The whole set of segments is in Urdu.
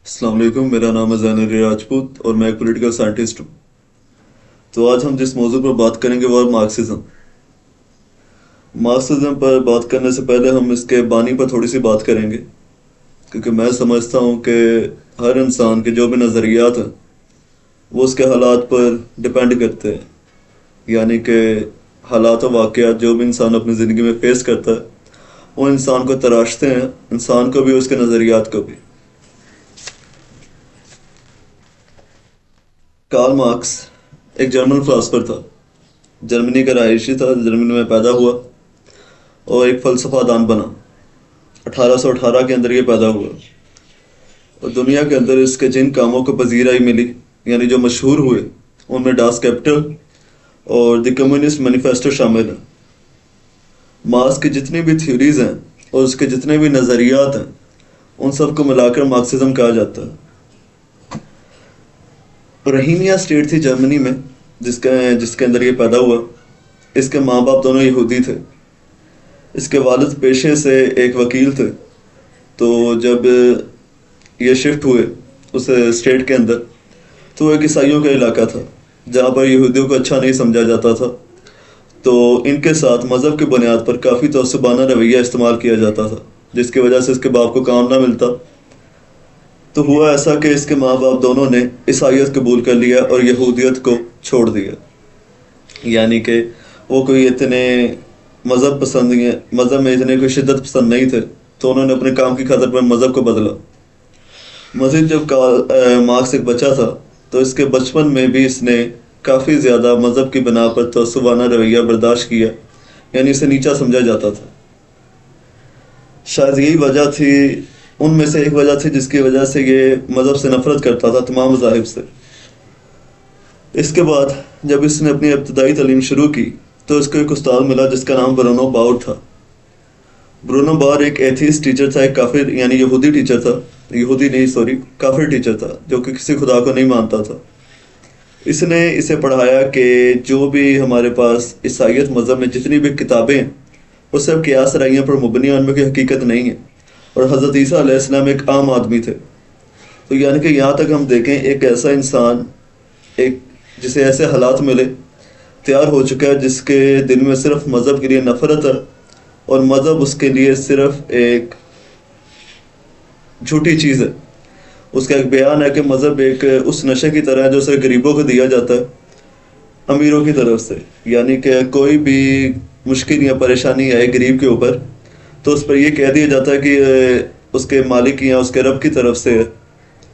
السلام علیکم، میرا نام ہے زین علی راجپوت اور میں ایک پولیٹیکل سائنٹسٹ ہوں۔ تو آج ہم جس موضوع پر بات کریں گے وہ ہے مارکسزم۔ مارکسزم پر بات کرنے سے پہلے ہم اس کے بانی پر تھوڑی سی بات کریں گے، کیونکہ میں سمجھتا ہوں کہ ہر انسان کے جو بھی نظریات ہیں وہ اس کے حالات پر ڈپینڈ کرتے ہیں، یعنی کہ حالات و واقعات جو بھی انسان اپنی زندگی میں فیس کرتا ہے وہ انسان کو تراشتے ہیں، انسان کو بھی، اس کے نظریات کو بھی۔ کارل مارکس ایک جرمن فلاسفر تھا، جرمنی کا رہائشی تھا، جرمنی میں پیدا ہوا اور ایک فلسفہ دان بنا۔ 1818 کے اندر یہ پیدا ہوا اور دنیا کے اندر اس کے جن کاموں کو پذیرائی ملی، یعنی جو مشہور ہوئے، ان میں ڈاس کیپٹل اور دی کمیونسٹ مینیفیسٹو شامل ہیں۔ مارکس کی جتنی بھی تھیوریز ہیں اور اس کے جتنے بھی نظریات ہیں ان سب کو ملا کر مارکسزم کہا جاتا ہے۔ رہینیا اسٹیٹ تھی جرمنی میں جس کے اندر یہ پیدا ہوا۔ اس کے ماں باپ دونوں یہودی تھے۔ اس کے والد پیشے سے ایک وکیل تھے، تو جب یہ شفٹ ہوئے اس اسٹیٹ کے اندر تو وہ ایک عیسائیوں کا علاقہ تھا جہاں پر یہودیوں کو اچھا نہیں سمجھا جاتا تھا، تو ان کے ساتھ مذہب کی بنیاد پر کافی تعصبانہ رویہ استعمال کیا جاتا تھا، جس کی وجہ سے اس کے باپ کو کام نہ ملتا۔ تو ہوا ایسا کہ اس کے ماں باپ دونوں نے عیسائیت قبول کر لیا اور یہودیت کو چھوڑ دیا، یعنی کہ وہ کوئی اتنے مذہب میں اتنے کوئی شدت پسند نہیں تھے، تو انہوں نے اپنے کام کی خاطر پر مذہب کو بدلا۔ مزید جب مارکس ایک بچہ تھا تو اس کے بچپن میں بھی اس نے کافی زیادہ مذہب کی بنا پر تعصبانہ رویہ برداشت کیا، یعنی اسے نیچا سمجھا جاتا تھا۔ شاید یہی وجہ تھی، ان میں سے ایک وجہ تھی جس کی وجہ سے یہ مذہب سے نفرت کرتا تھا، تمام مذاہب سے۔ اس کے بعد جب اس نے اپنی ابتدائی تعلیم شروع کی تو اس کو ایک استاد ملا جس کا نام برونو باؤر تھا۔ برونو باؤر ایک ایتھیسٹ ٹیچر تھا، ایک کافر یعنی یہودی ٹیچر تھا، کافر ٹیچر تھا جو کہ کسی خدا کو نہیں مانتا تھا۔ اس نے اسے پڑھایا کہ جو بھی ہمارے پاس عیسائیت مذہب میں جتنی بھی کتابیں ہیں وہ سب قیاس رائیوں پر مبنی ہیں، ان میں کوئی حقیقت نہیں ہے، اور حضرت عیسیٰ علیہ السلام ایک عام آدمی تھے۔ تو یعنی کہ یہاں تک ہم دیکھیں ایک ایسا انسان، ایک جسے ایسے حالات ملے، تیار ہو چکا ہے جس کے دل میں صرف مذہب کے لیے نفرت ہے، اور مذہب اس کے لیے صرف ایک جھوٹی چیز ہے۔ اس کا ایک بیان ہے کہ مذہب ایک اس نشے کی طرح ہے جو صرف غریبوں کو دیا جاتا ہے امیروں کی طرف سے، یعنی کہ کوئی بھی مشکل یا پریشانی آئے غریب کے اوپر تو اس پر یہ کہہ دیا جاتا ہے کہ اس کے مالک یا اس کے رب کی طرف سے ہے،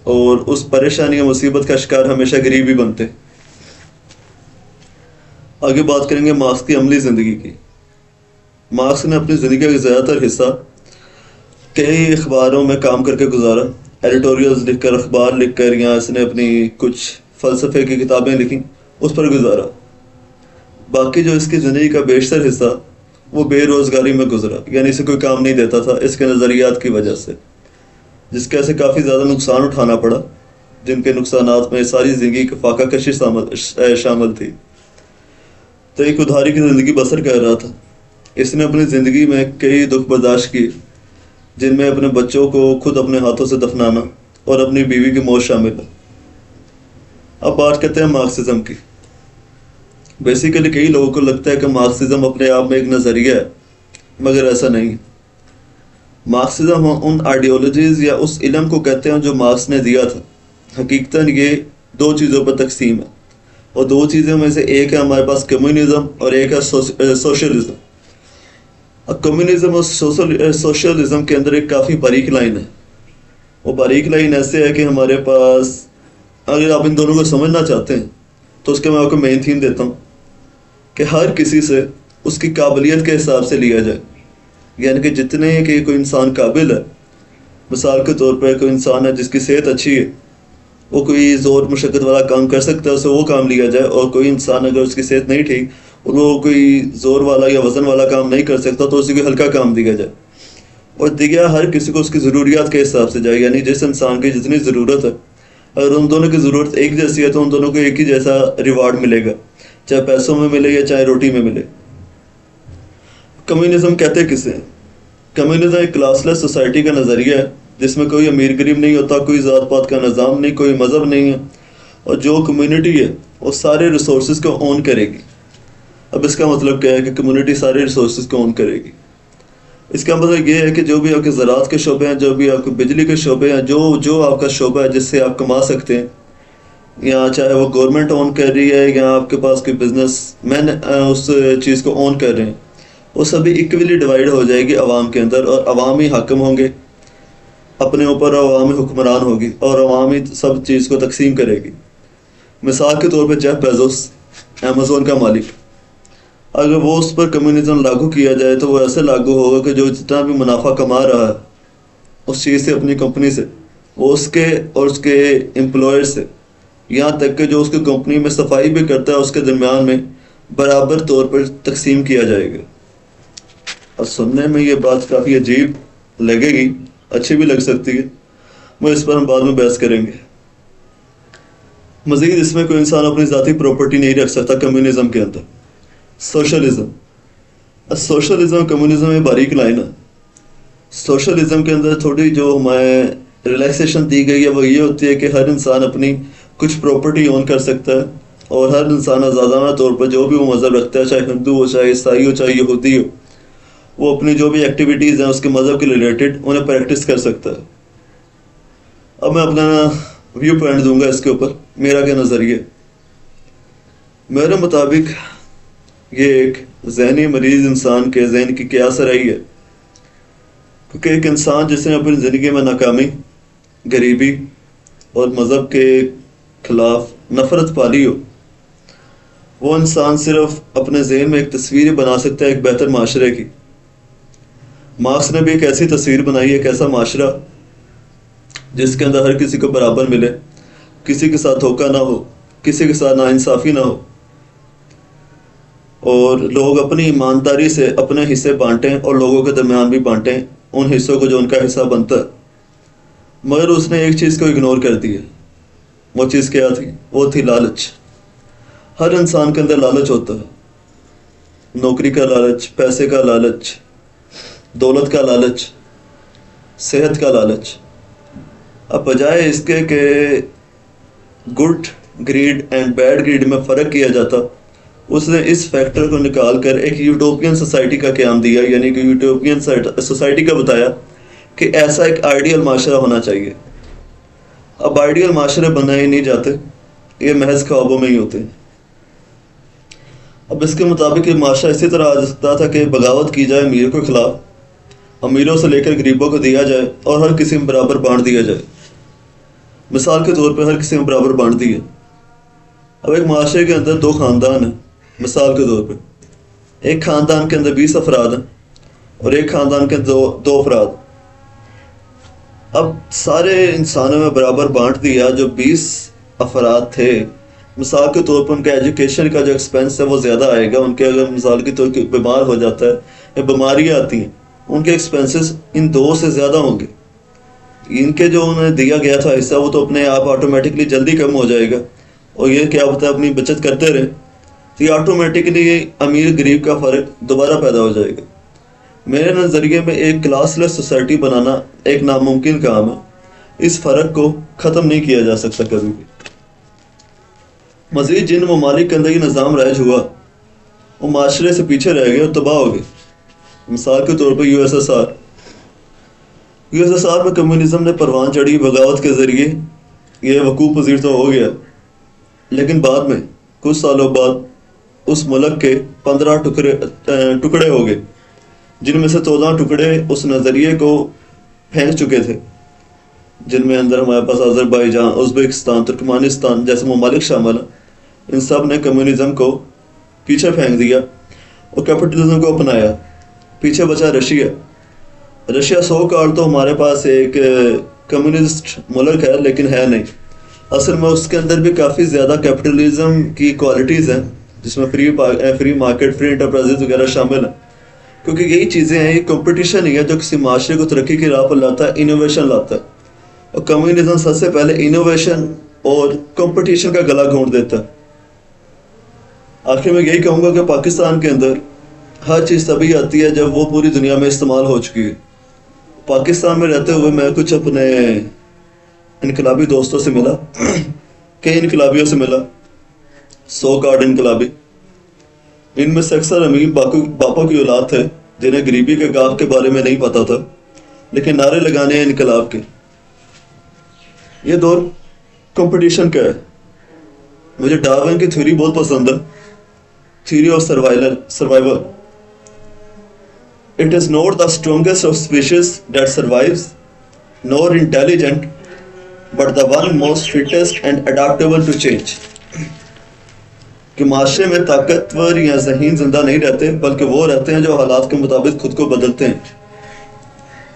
اور اس پریشانی یا مصیبت کا شکار ہمیشہ غریب ہی بنتے۔ آگے بات کریں گے مارکس کی عملی زندگی کی۔ مارکس نے اپنی زندگی کا زیادہ تر حصہ کئی اخباروں میں کام کر کے گزارا، ایڈیٹوریلز لکھ کر، اخبار لکھ کر، یا اس نے اپنی کچھ فلسفے کی کتابیں لکھیں، اس پر گزارا۔ باقی جو اس کی زندگی کا بیشتر حصہ وہ بے روزگاری میں گزرا، یعنی اسے کوئی کام نہیں دیتا تھا اس کے نظریات کی وجہ سے، جس کے اسے کافی زیادہ نقصان اٹھانا پڑا، جن کے نقصانات میں ساری زندگی کی فاقہ کشی شامل تھی۔ تو ایک ادھاری کی زندگی بسر کر رہا تھا۔ اس نے اپنی زندگی میں کئی دکھ برداشت کیے، جن میں اپنے بچوں کو خود اپنے ہاتھوں سے دفنانا اور اپنی بیوی کی موت شامل ہے۔ اب بات کرتے ہیں مارکسزم کی۔ بیسیکلی کئی لوگوں کو لگتا ہے کہ مارکسزم اپنے آپ میں ایک نظریہ ہے، مگر ایسا نہیں۔ مارکسزم ان آئیڈیالوجیز یا اس علم کو کہتے ہیں جو مارکس نے دیا تھا۔ حقیقتاً یہ دو چیزوں پر تقسیم ہے، اور دو چیزوں میں سے ایک ہے ہمارے پاس کمیونزم اور ایک ہے سوشلزم۔ کمیونزم اور سوشلزم کے اندر ایک کافی باریک لائن ہے۔ وہ باریک لائن ایسے ہے کہ ہمارے پاس، اگر آپ ان دونوں کو سمجھنا چاہتے ہیں تو اس کے میں آپ کو مین تھیم دیتا ہوں کہ ہر کسی سے اس کی قابلیت کے حساب سے لیا جائے، یعنی کہ جتنے کہ کوئی انسان قابل ہے، مثال کے طور پر کوئی انسان ہے جس کی صحت اچھی ہے، وہ کوئی زور مشقت والا کام کر سکتا ہے، اسے وہ کام لیا جائے، اور کوئی انسان اگر اس کی صحت نہیں ٹھیک اور وہ کوئی زور والا یا وزن والا کام نہیں کر سکتا تو اسی کو ہلکا کام دیا جائے، اور دیا ہر کسی کو اس کی ضروریات کے حساب سے جائے، یعنی جس انسان کی جتنی ضرورت ہے، اگر ان دونوں کی ضرورت ایک جیسی ہے تو ان دونوں کو ایک ہی جیسا ریوارڈ ملے گا، چاہے پیسوں میں ملے یا چاہے روٹی میں ملے۔ کمیونزم کہتے کسے ہیں؟ کمیونزم ایک کلاس لیس سوسائٹی کا نظریہ ہے جس میں کوئی امیر غریب نہیں ہوتا، کوئی ذات پات کا نظام نہیں، کوئی مذہب نہیں ہے، اور جو کمیونٹی ہے وہ سارے ریسورسز کو اون کرے گی۔ اب اس کا مطلب کیا ہے کہ کمیونٹی سارے ریسورسز کو اون کرے گی؟ اس کا مطلب یہ ہے کہ جو بھی آپ کے زراعت کے شعبے ہیں، جو بھی آپ کے بجلی کے شعبے ہیں، جو آپ کا شعبہ ہے جس سے آپ کما سکتے ہیں، یا چاہے وہ گورنمنٹ اون کر رہی ہے یا آپ کے پاس کوئی بزنس مین اس چیز کو اون کر رہے ہیں، وہ سبھی ایکولی ڈیوائڈ ہو جائے گی عوام کے اندر، اور عوامی حاکم ہوں گے اپنے اوپر، عوامی حکمران ہوگی اور عوامی سب چیز کو تقسیم کرے گی۔ مثال کے طور پہ جیف بیزوس، امیزون کا مالک، اگر وہ اس پر کمیونزم لاگو کیا جائے تو وہ ایسے لاگو ہوگا کہ جو جتنا بھی منافع کما رہا ہے اس چیز سے، اپنی کمپنی سے، وہ اس کے اور اس کے امپلائر سے، یہاں تک کہ جو اس کی کمپنی میں صفائی بھی کرتا ہے، اس کے درمیان میں برابر طور پر تقسیم کیا جائے گا۔ اور سننے میں یہ بات کافی عجیب لگے گی، اچھی بھی لگ سکتی ہے، وہ اس پر ہم بعد میں بحث کریں گے۔ مزید اس میں کوئی انسان اپنی ذاتی پراپرٹی نہیں رکھ سکتا کمیونزم کے اندر۔ سوشلزم کمیونزم میں باریک لائن ہے۔ سوشلزم کے اندر تھوڑی جو ہمیں ریلیکسیشن دی گئی ہے وہ یہ ہوتی ہے کہ ہر انسان اپنی کچھ پراپرٹی اون کر سکتا ہے، اور ہر انسان آزادانہ طور پر جو بھی وہ مذہب رکھتا ہے، چاہے ہندو ہو، چاہے عیسائی ہو، چاہے یہودی ہو، وہ اپنی جو بھی ایکٹیویٹیز ہیں اس کے مذہب کے ریلیٹڈ انہیں پریکٹس کر سکتا ہے۔ اب میں اپنا ویو پوائنٹ دوں گا اس کے اوپر، میرا کیا نظریہ۔ میرے مطابق یہ ایک ذہنی مریض انسان کے ذہن کی کیا سرائی ہے، کیونکہ ایک انسان جس نے اپنی زندگی میں ناکامی، غریبی اور مذہب کے خلاف نفرت پالی ہو، وہ انسان صرف اپنے ذہن میں ایک تصویر بنا سکتا ہے ایک بہتر معاشرے کی۔ مارکس نے بھی ایک ایسی تصویر بنائی ہے، ایک ایسا معاشرہ جس کے اندر ہر کسی کو برابر ملے، کسی کے ساتھ دھوکہ نہ ہو، کسی کے ساتھ ناانصافی نہ ہو، اور لوگ اپنی ایمانداری سے اپنے حصے بانٹیں اور لوگوں کے درمیان بھی بانٹیں ان حصوں کو جو ان کا حصہ بنتا ہے۔ مگر اس نے ایک چیز کو اگنور کر دیا۔ وہ چیز کیا تھی؟ وہ تھی لالچ۔ ہر انسان کے اندر لالچ ہوتا ہے، نوکری کا لالچ، پیسے کا لالچ، دولت کا لالچ، صحت کا لالچ۔ اب بجائے اس کے کہ good grade and bad grade میں فرق کیا جاتا، اس نے اس فیکٹر کو نکال کر ایک یوٹوپین سوسائٹی کا قیام دیا، یعنی کہ یوٹوپین سوسائٹی کا بتایا کہ ایسا ایک آئیڈیل معاشرہ ہونا چاہیے۔ اب آئیڈیل معاشرے بنائے نہیں جاتے، یہ محض خوابوں میں ہی ہوتے ہیں۔ اب اس کے مطابق یہ معاشرہ اسی طرح آ سکتا تھا کہ بغاوت کی جائے امیر کے خلاف، امیروں سے لے کر غریبوں کو دیا جائے اور ہر کسی میں برابر بانٹ دیا جائے۔ مثال کے طور پہ ہر کسی میں برابر بانٹ دیا۔ اب ایک معاشرے کے اندر دو خاندان ہیں، مثال کے طور پہ ایک خاندان کے اندر 20 افراد ہیں اور ایک خاندان کے اندر دو افراد۔ اب سارے انسانوں میں برابر بانٹ دیا۔ جو 20 افراد تھے، مثال کے طور پر ان کا ایجوکیشن کا جو ایکسپینس ہے وہ زیادہ آئے گا۔ ان کے اگر مثال کے طور پر بیمار ہو جاتا ہے یا بیماریاں آتی ہیں، ان کے ایکسپینسز ان دو سے زیادہ ہوں گے۔ ان کے جو انہیں دیا گیا تھا حصہ وہ تو اپنے آپ آٹومیٹکلی جلدی کم ہو جائے گا، اور یہ کیا ہوتا ہے اپنی بچت کرتے رہے تو یہ آٹومیٹکلی امیر غریب کا فرق دوبارہ پیدا ہو جائے گا۔ میرے نظریے میں ایک کلاس لیس سوسائٹی بنانا ایک ناممکن کام ہے۔ اس فرق کو ختم نہیں کیا جا سکتا کبھی بھی۔ مزید جن ممالک کے اندر یہ نظام رائج ہوا وہ معاشرے سے پیچھے رہ گئے اور تباہ ہو گئے۔ مثال کے طور پر یو ایس ایس آر میں کمیونزم نے پروان چڑھی، بغاوت کے ذریعے یہ وقوع پذیر تو ہو گیا، لیکن بعد میں کچھ سالوں بعد اس ملک کے 15 ٹکڑے ہو گئے، جن میں سے 14 ٹکڑے اس نظریے کو پھینک چکے تھے، جن میں اندر ہمارے پاس آذربائیجان، ازبکستان، ترکمانستان جیسے ممالک شامل ہیں۔ ان سب نے کمیونزم کو پیچھے پھینک دیا اور کیپٹلزم کو اپنایا۔ پیچھے بچا رشیا۔ 100 کال تو ہمارے پاس ایک کمیونسٹ ملک ہے، لیکن ہے نہیں اصل میں۔ اس کے اندر بھی کافی زیادہ کیپٹلزم کی کوالٹیز ہیں، جس میں فری مارکیٹ، فری انٹرپرائز وغیرہ شامل ہیں، کیونکہ یہی چیزیں ہیں۔ یہ کمپٹیشن ہی ہے جو کسی معاشرے کو ترقی کی راہ پر لاتا ہے، انوویشن لاتا ہے، اور کمیونزم سب سے پہلے انوویشن اور کمپٹیشن کا گلا گھونٹ دیتا ہے۔ آخر میں یہی کہوں گا کہ پاکستان کے اندر ہر چیز تبھی آتی ہے جب وہ پوری دنیا میں استعمال ہو چکی ہے۔ پاکستان میں رہتے ہوئے میں کچھ اپنے انقلابی دوستوں سے ملا، کئی انقلابیوں سے ملا، 100 کارڈ انقلابی۔ ان میں سے اکثر امیر باپوں کی اولاد تھے جنہیں غریبی کے گاہ کے بارے میں نہیں پتا تھا، لیکن نعرے لگانے ہیں انقلاب کے۔ یہ دور کمپٹیشن کا ہے۔ مجھے ڈارون کی تھیوری بہت پسند ہے، theory of survival. It is not the strongest of species that survives, nor intelligent, but the one most fittest and adaptable to change. کہ معاشرے میں طاقتور یا ذہین زندہ نہیں رہتے، بلکہ وہ رہتے ہیں جو حالات کے مطابق خود کو بدلتے ہیں۔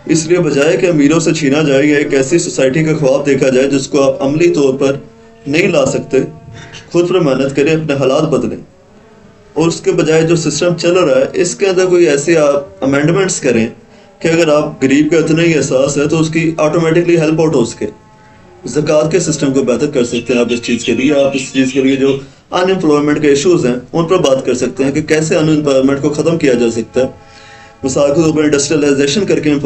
اس لیے بجائے کہ امیروں سے چھینا جائے یا ایک ایسی سوسائٹی کا خواب دیکھا جائے جس کو آپ عملی طور پر نہیں لا سکتے، خود پر محنت کریں، اپنے حالات بدلیں، اور اس کے بجائے جو سسٹم چل رہا ہے اس کے اندر کوئی ایسے آپ امینڈمنٹس کریں کہ اگر آپ غریب کا اتنا ہی احساس ہے تو اس کی آٹومیٹکلی ہیلپ آؤٹ ہو سکے۔ زکوٰۃ کے سسٹم کو بہتر کر سکتے ہیں آپ اس چیز کے لیے۔ آپ اس چیز کے لیے جو ان امپلائمنٹ کے ایشوز ہیں ان پر بات کر سکتے ہیں کہ کیسے ان امپلائمنٹ کو ختم کیا جا سکتا ہے۔ مثال کے طور پر انڈسٹریلائزیشن کر کے ان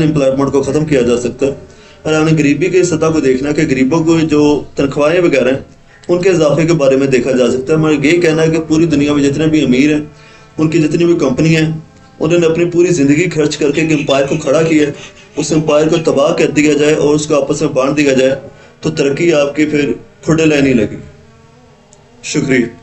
امپلائمنٹ کو ختم کیا جا سکتا ہے۔ اور آپ نے غریبی کی سطح کو دیکھنا کہ غریبوں کو جو تنخواہیں وغیرہ ہیں ان کے اضافے کے بارے میں دیکھا جا سکتا ہے۔ ہمارا یہ کہنا ہے کہ پوری دنیا میں جتنے بھی امیر ہیں، ان کی جتنی بھی کمپنی ہیں، انہوں نے اپنی پوری زندگی خرچ کر کے ایک امپائر کو کھڑا کیا ہے، اس امپائر کو تباہ کر دیا جائے اور اس کو آپس میں بانٹ دیا جائے تو ترقی آپ کی پھر کھڑے لے نہیں لگی۔ شکریہ۔